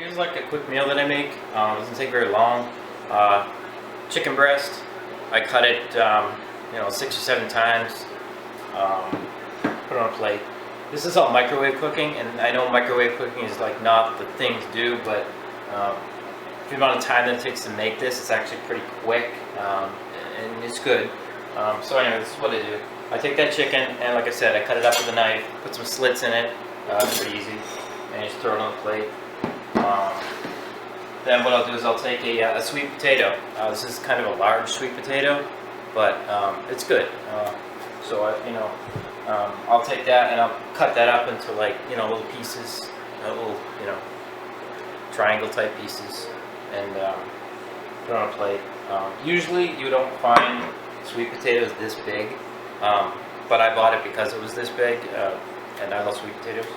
Here's like a quick meal that I make. It doesn't take very long. Chicken breast. I cut it, 6 or 7 times. Put it on a plate. This is all microwave cooking, and I know microwave cooking is like not the thing to do, but for the amount of time that it takes to make this, it's actually pretty quick, and it's good. So anyway, this is what I do. I take that chicken, and like I said, I cut it up with a knife, put some slits in it. It's pretty easy, and just throw it on the plate. Then what I'll do is I'll take a sweet potato. This is kind of a large sweet potato, but it's good. I'll take that and I'll cut that up into little pieces, little triangle type pieces, and put it on a plate. Usually you don't find sweet potatoes this big, but I bought it because it was this big, and I love sweet potatoes.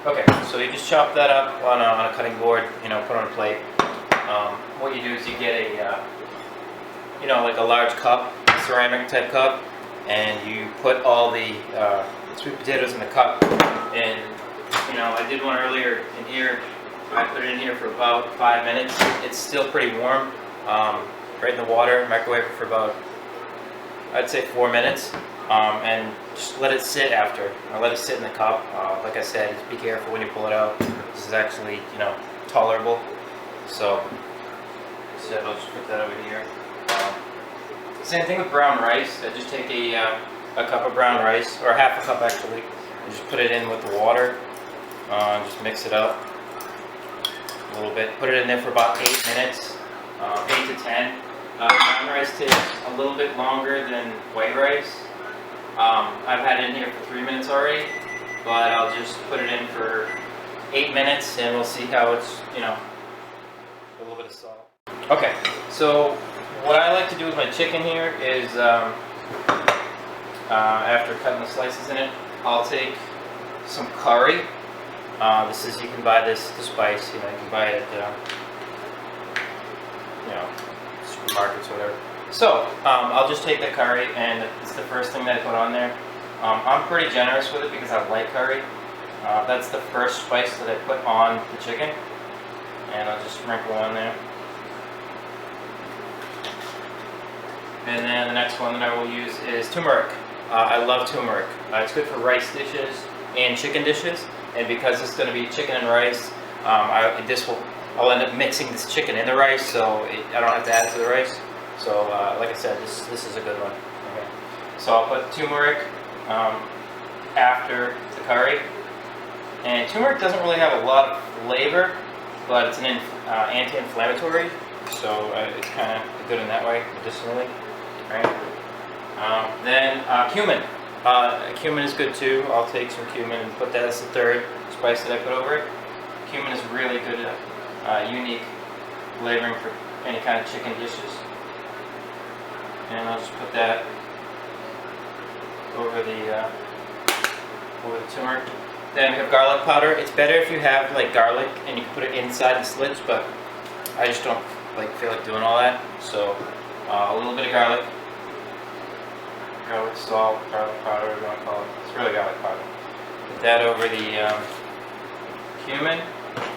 Okay, so you just chop that up on a cutting board, put it on a plate. What you do is you get like a large cup, ceramic type cup, and you put all the sweet potatoes in the cup. And I did one earlier in here. I put it in here for about 5 minutes. It's still pretty warm, right in the water. Microwave it for about, I'd say, 4 minutes, and just let it sit after. Let it sit in the cup. Like I said, just be careful when you pull it out. This is actually, tolerable. So I'll just put that over here. Same thing with brown rice. I just take a cup of brown rice, or half a cup actually, and just put it in with the water. Just mix it up a little bit. Put it in there for about 8 minutes, 8 to 10. Brown rice takes a little bit longer than white rice. I've had it in here for 3 minutes already, but I'll just put it in for 8 minutes, and we'll see how it's, a little bit of salt. Okay, so what I like to do with my chicken here is, after cutting the slices in it, I'll take some curry. You can buy the spice, you can buy it at, supermarkets or whatever. So, I'll just take the curry, and it's the first thing that I put on there. I'm pretty generous with it because I like curry. That's the first spice that I put on the chicken, and I'll just sprinkle on there. And then the next one that I will use is turmeric. I love turmeric. It's good for rice dishes and chicken dishes, and because it's going to be chicken and rice, I'll end up mixing this chicken in the rice, so I don't have to add it to the rice. So, like I said, this is a good one. Okay. So I'll put turmeric after the curry. And turmeric doesn't really have a lot of flavor, but it's an anti-inflammatory, so it's kind of good in that way, medicinally. Right? Then cumin. Cumin is good too. I'll take some cumin and put that as the third spice that I put over it. Cumin is really good, unique flavoring for any kind of chicken dishes. And I'll just put that over the turmeric. Then we have garlic powder. It's better if you have garlic and you can put it inside the slits, but I just don't feel like doing all that. So a little bit of garlic salt, garlic powder, whatever you want to call it. It's really garlic powder. Put that over the cumin.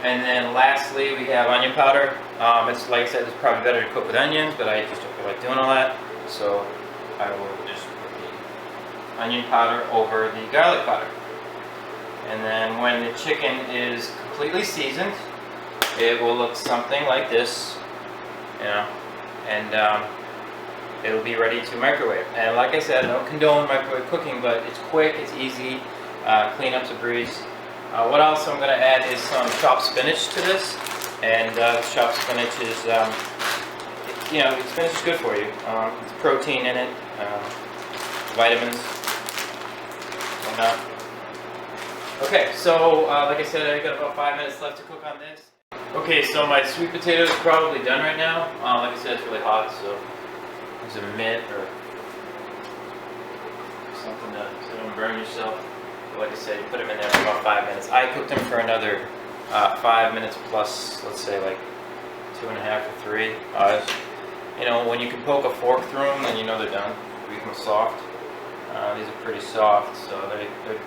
And then lastly, we have onion powder. It's like I said, it's probably better to cook with onions, but I just don't feel like doing all that. So I will just put the onion powder over the garlic powder. And then when the chicken is completely seasoned, it will look something like this, and it'll be ready to microwave. And like I said, I don't condone microwave cooking, but it's quick, it's easy, cleanup's a breeze. What else I'm going to add is some chopped spinach to this, and chopped spinach is, spinach is good for you. It's protein in it, vitamins, whatnot. Okay, so like I said, I got about 5 minutes left to cook on this. Okay, so my sweet potato is probably done right now. Like I said, it's really hot, so use a mitt or something so you don't burn yourself. Like I said, you put them in there for about 5 minutes. I cooked them for another 5 minutes plus, let's say 2.5 or 3. When you can poke a fork through them, then they're done. They become soft. These are pretty soft, so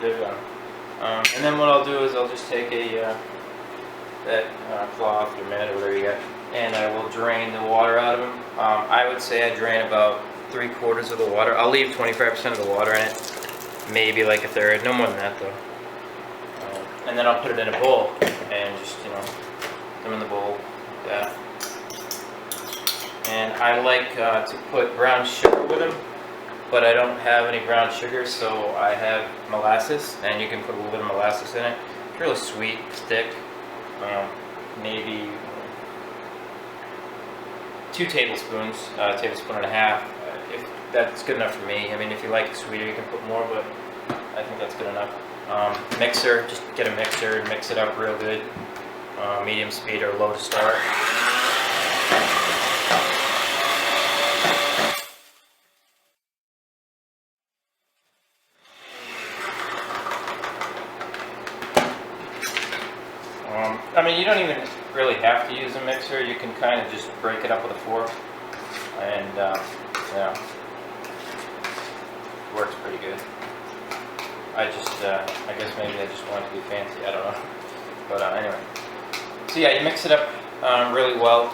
they're done. And then what I'll do is I'll just take a that cloth or minute or whatever you got, and I will drain the water out of them. I would say I drain about 3/4 of the water. I'll leave 25% of the water in it, maybe like a third, no more than that though. And then I'll put it in a bowl and just, you know, put them in the bowl like that. And I like to put brown sugar with them, but I don't have any brown sugar, so I have molasses, and you can put a little bit of molasses in it. It's really sweet, it's thick. Maybe 2 tablespoons, a tablespoon and a half. If that's good enough for me. I mean, if you like it sweeter, you can put more, but I think that's good enough. Mixer, just get a mixer and mix it up real good. Medium speed or low to start. I mean, you don't even really have to use a mixer. You can kind of just break it up with a fork, and yeah, it works pretty good. I guess maybe I just want to be fancy. I don't know, but anyway. So yeah, you mix it up really well.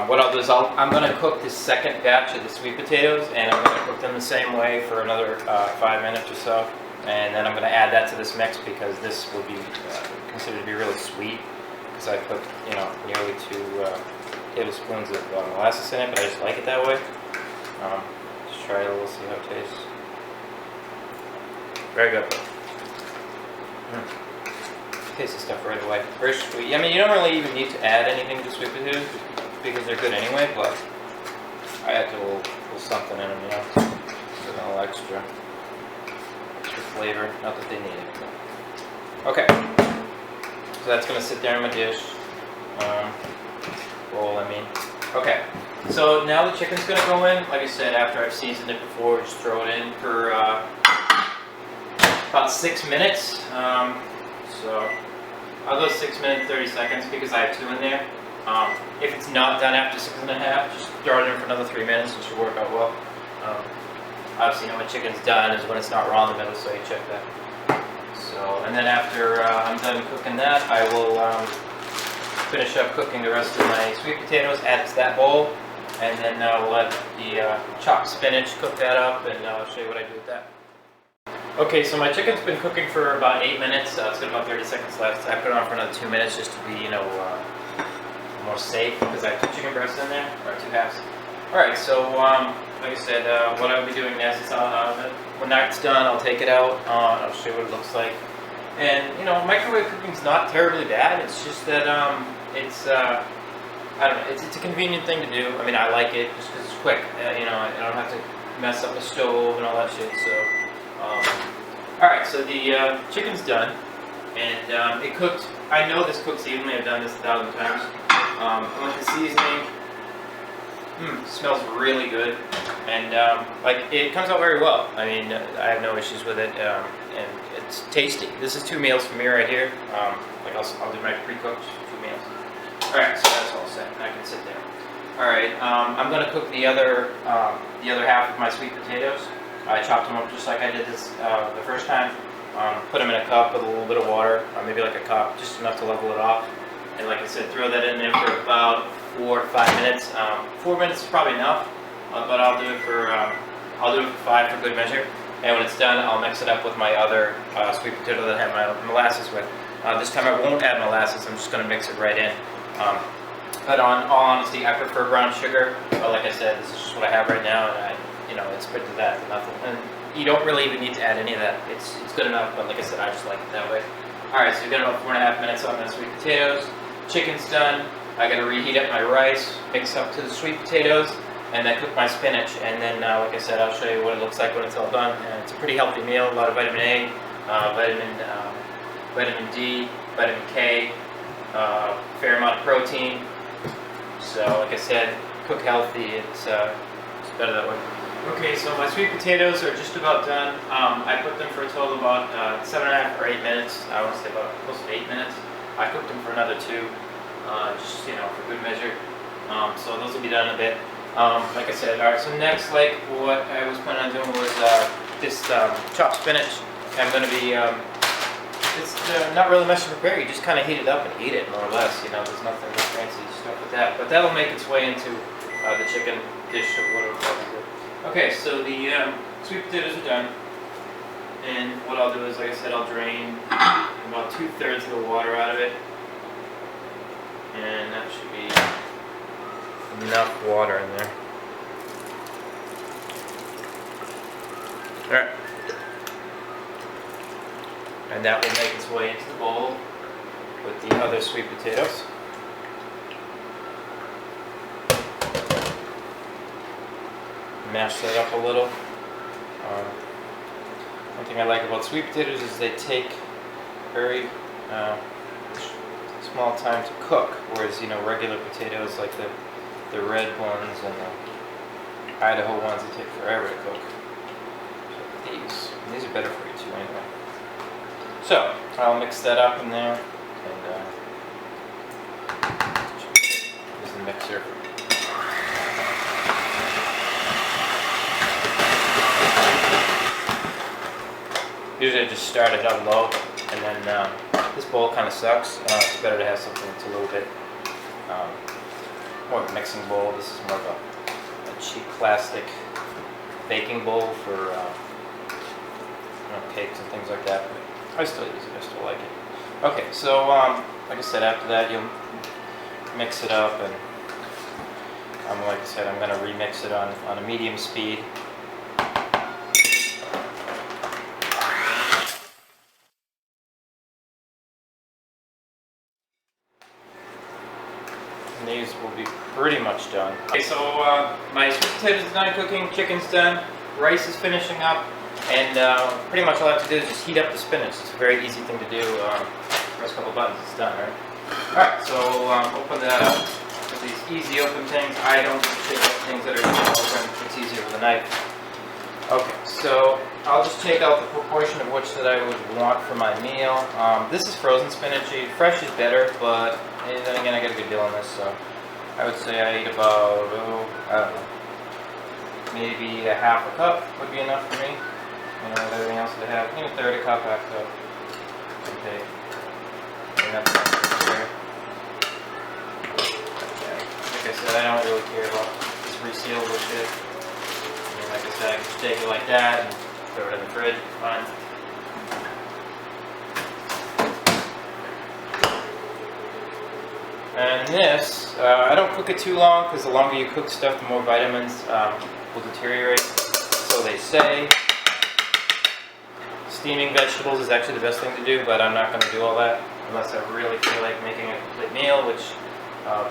What I'll do is I'm going to cook the second batch of the sweet potatoes, and I'm going to cook them the same way for another 5 minutes or so, and then I'm going to add that to this mix because this will be considered to be really sweet. Because I put, you know, nearly 2 tablespoons of molasses in it, but I just like it that way. Just try it a little, see how it tastes. Very good. Taste the stuff right away. Very sweet. I mean, you don't really even need to add anything to sweet potatoes because they're good anyway, but I had to little something in them, you know, a little extra flavor. Not that they need it. But. Okay. So that's going to sit there in my dish, bowl I mean. Okay, so now the chicken's going to go in. Like I said, after I've seasoned it before, just throw it in for about 6 minutes. So I'll go 6 minutes, 30 seconds because I have 2 in there. If it's not done after 6.5, just throw it in for another 3 minutes. It should work out well. Obviously, you know when chicken's done is when it's not raw in the middle, so you check that. So, and then after I'm done cooking that, I will finish up cooking the rest of my sweet potatoes, add it to that bowl, and then we'll let the chopped spinach, cook that up, and I'll show you what I do with that. Okay, so my chicken's been cooking for about 8 minutes. It's got about 30 seconds left. I put it on for another 2 minutes just to be, you know, more safe because I have 2 chicken breasts in there, or 2 halves. Alright, so like I said, what I'll be doing next is when that's done, I'll take it out, I'll show you what it looks like. And, you know, microwave cooking's not terribly bad, it's just that it's, I don't know, it's a convenient thing to do. I mean, I like it just because it's quick, you know, I don't have to mess up the stove and all that shit, so. Alright, so the chicken's done, and it cooked. I know this cooks evenly, I've done this 1,000 times. With the seasoning, smells really good, and like it comes out very well. I mean, I have no issues with it, and it's tasty. This is 2 meals for me right here. Like I'll do my pre-cooked 2 meals. All right, so that's all set. I can sit there. All right, I'm gonna cook the other half of my sweet potatoes. I chopped them up just like I did this the first time. Put them in a cup with a little bit of water, maybe like a cup, just enough to level it off. And like I said, throw that in there for about 4 to 5 minutes. 4 minutes is probably enough, but I'll do it for 5 for good measure. And when it's done, I'll mix it up with my other sweet potato that I have my molasses with. This time I won't add molasses. I'm just going to mix it right in. But on all honesty, I prefer brown sugar. But like I said, this is just what I have right now, and it's good to that. Nothing. And you don't really even need to add any of that. It's good enough. But like I said, I just like it that way. All right, so we've got about 4.5 minutes on my sweet potatoes. Chicken's done. I got to reheat up my rice, mix up to the sweet potatoes, and then cook my spinach. And then, like I said, I'll show you what it looks like when it's all done. And it's a pretty healthy meal. A lot of vitamin A, vitamin D, vitamin K, fair amount of protein. So, like I said, cook healthy. It's better that way. Okay, so my sweet potatoes are just about done. I cooked them for a total of about 7.5 or 8 minutes. I want to say about close to 8 minutes. I cooked them for another 2, just for good measure. So those will be done in a bit. Like I said, all right. So next, like what I was planning on doing was this chopped spinach. I'm going to be it's not really much to prepare. You just kind of heat it up and eat it, more or less. You know, there's nothing really fancy stuff with that. But that'll make its way into the chicken dish or whatever. Okay, so the sweet potatoes are done. And what I'll do is, like I said, I'll drain about 2/3 of the water out of it. And that should be enough water in there. Alright. And that will make its way into the bowl with the other sweet potatoes. Mash that up a little. One thing I like about sweet potatoes is they take very small time to cook, whereas regular potatoes like the red ones and the Idaho ones, they take forever to cook. So these are better for you too anyway. So I'll mix that up in there, and use the mixer. Usually I just start it on low, and then this bowl kind of sucks. It's better to have something that's a little bit more of a mixing bowl. This is more of a cheap plastic baking bowl for cakes and things like that. But I still use it. I still like it. Okay, so like I said, after that you'll mix it up, and like I said, I'm going to remix it on a medium speed. And these will be pretty much done. Okay, so my sweet potatoes is done cooking, chicken's done, rice is finishing up. And pretty much all I have to do is just heat up the spinach. It's a very easy thing to do. Press a couple buttons, it's done, right? Alright, so open that up with these easy open things. I don't take up things that are open. It's easier with a knife. Okay, so I'll just take out the proportion of which that I would want for my meal. This is frozen spinach. Fresh is better, but then again, I get a good deal on this. So I would say I eat about, I don't know, maybe a half a cup would be enough for me. With everything else that I have, maybe a third a cup, half a cup. Okay. And that's there. Okay. Like I said, I don't really care about this resealable shit. Like I said, I can just take it like that and throw it in the fridge. Fine. And this, I don't cook it too long, because the longer you cook stuff, the more vitamins will deteriorate. So they say. Steaming vegetables is actually the best thing to do, but I'm not going to do all that unless I really feel like making a complete meal, which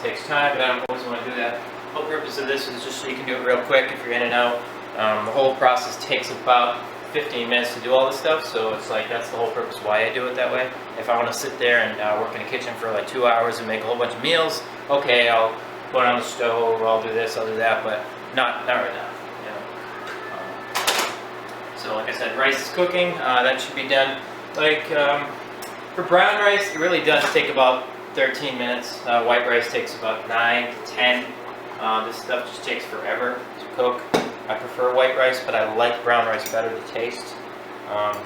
takes time, but I don't always want to do that. The whole purpose of this is just so you can do it real quick if you're in and out. The whole process takes about 15 minutes to do all this stuff, so it's like that's the whole purpose why I do it that way. If I want to sit there and work in the kitchen for like 2 hours and make a whole bunch of meals, okay, I'll put it on the stove, I'll do this, I'll do that, but not right now. So like I said, rice is cooking. That should be done. Like for brown rice, it really does take about 13 minutes. White rice takes about 9 to 10. This stuff just takes forever to cook. I prefer white rice, but I like brown rice better to taste.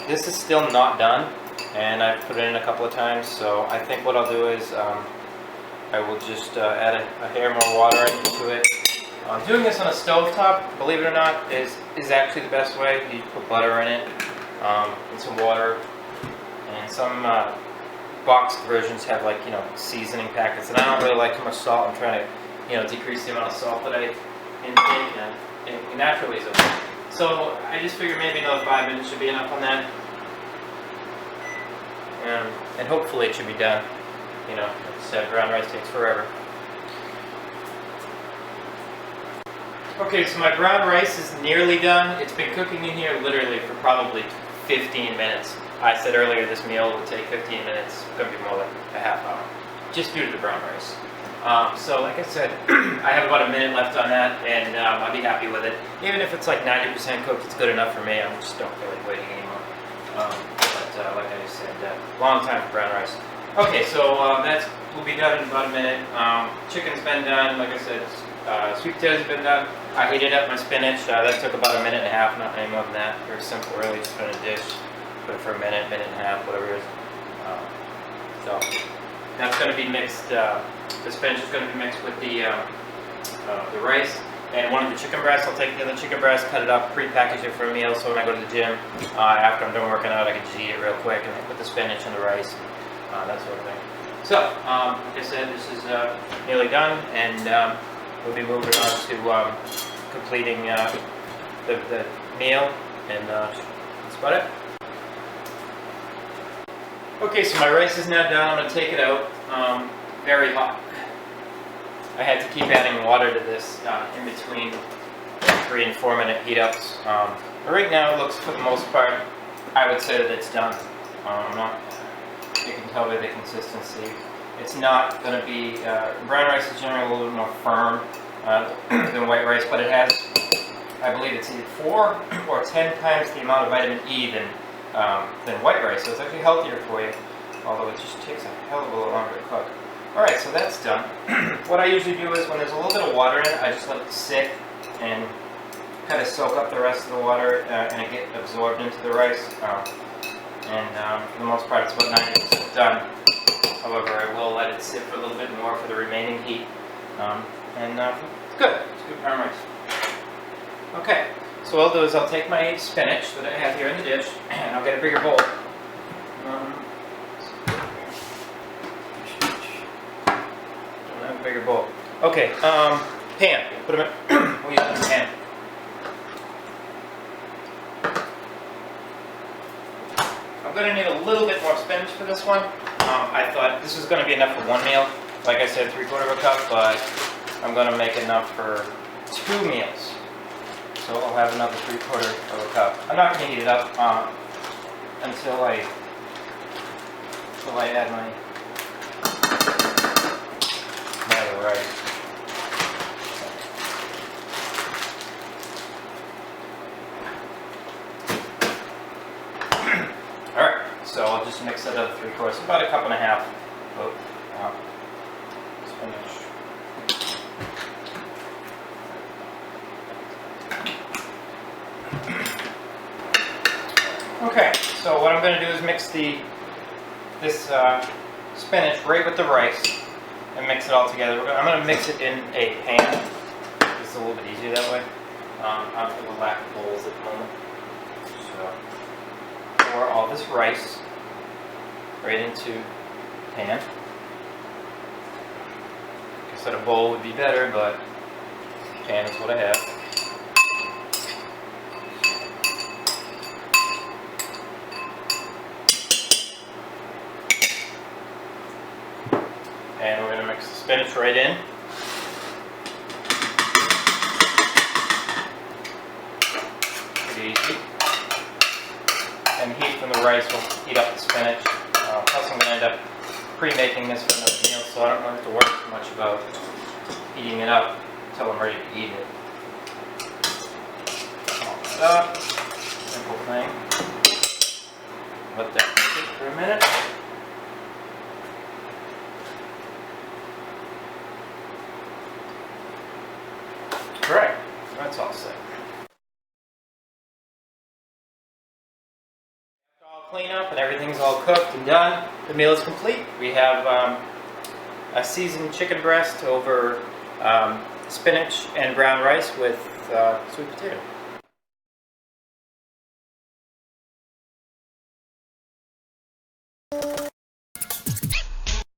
This is still not done, and I've put it in a couple of times. So I think what I'll do is I will just add a hair more water into it. Doing this on a stovetop, believe it or not, is actually the best way. You put butter in it, and some water, and some boxed versions have seasoning packets. And I don't really like too much salt. I'm trying to decrease the amount of salt that I intake, and it naturally is okay. So I just figured maybe another 5 minutes should be enough on that, and hopefully it should be done. Like I said, brown rice takes forever. Okay, so my brown rice is nearly done. It's been cooking in here literally for probably 15 minutes. I said earlier this meal would take 15 minutes. It's going to be more like a half hour, just due to the brown rice. So like I said, I have about a minute left on that, and I'll be happy with it. Even if it's like 90% cooked, it's good enough for me. I just don't feel like waiting anymore. But like I just said, long time for brown rice. Okay, so that will be done in about a minute. Chicken's been done, like I said. Sweet potatoes have been done. I heated up my spinach. That took about a minute and a half, not any more than that. Very simple, really. Just put it in a dish, put it for a minute and a half, whatever it is. Now it's going to be mixed. The spinach is going to be mixed with the rice. And one of the chicken breasts, I'll take the other chicken breast, cut it up, pre-package it for a meal, so when I go to the gym, after I'm done working out, I can just eat it real quick and put the spinach and the rice, that sort of thing. So, like I said, this is nearly done, and we'll be moving on to completing the meal, and that's about it. Okay, so my rice is now done. I'm going to take it out. Very hot. I had to keep adding water to this in between 3 and 4 minute heat ups. But right now it looks, for the most part, I would say that it's done. You can tell by the consistency. It's not going to be, brown rice is generally a little bit more firm than white rice, but it has, I believe it's either 4 or 10 times the amount of vitamin E than white rice, so it's actually healthier for you, although it just takes a hell of a lot longer to cook. Alright, so that's done. What I usually do is when there's a little bit of water in it, I just let it sit and kind of soak up the rest of the water and it get absorbed into the rice. For the most part it's about 90% done. However, I will let it sit for a little bit more for the remaining heat. It's good. It's good brown rice. Okay, so what I'll do is I'll take my spinach that I have here in the dish and I'll get a bigger bowl. Bigger bowl. Okay, pan. Put them in. We'll use the pan. I'm going to need a little bit more spinach for this one. I thought this was going to be enough for one meal. Like I said, 3/4 of a cup, but I'm going to make enough for 2 meals. So I'll have another 3/4 of a cup. I'm not going to heat it up until I add my rice. Alright, so I'll just mix that other 3/4, about 1.5 cups of spinach. Okay, so what I'm going to do is mix this spinach right with the rice. And mix it all together. I'm going to mix it in a pan. It's a little bit easier that way. I'm for the lack of bowls at the moment. So pour all this rice right into the pan. Like I said, a bowl would be better, but pan is what I have. And we're going to mix the spinach right in. Pretty easy. And heat from the rice will heat up the spinach. Plus I'm going to end up pre-making this for another meal, so I don't have to worry too much about heating it up until I'm ready to eat it. All that up. Simple thing. Let that sit for a minute. Right, that's all set. All clean up and everything's all cooked and done. The meal is complete. We have a seasoned chicken breast over spinach and brown rice with sweet potato.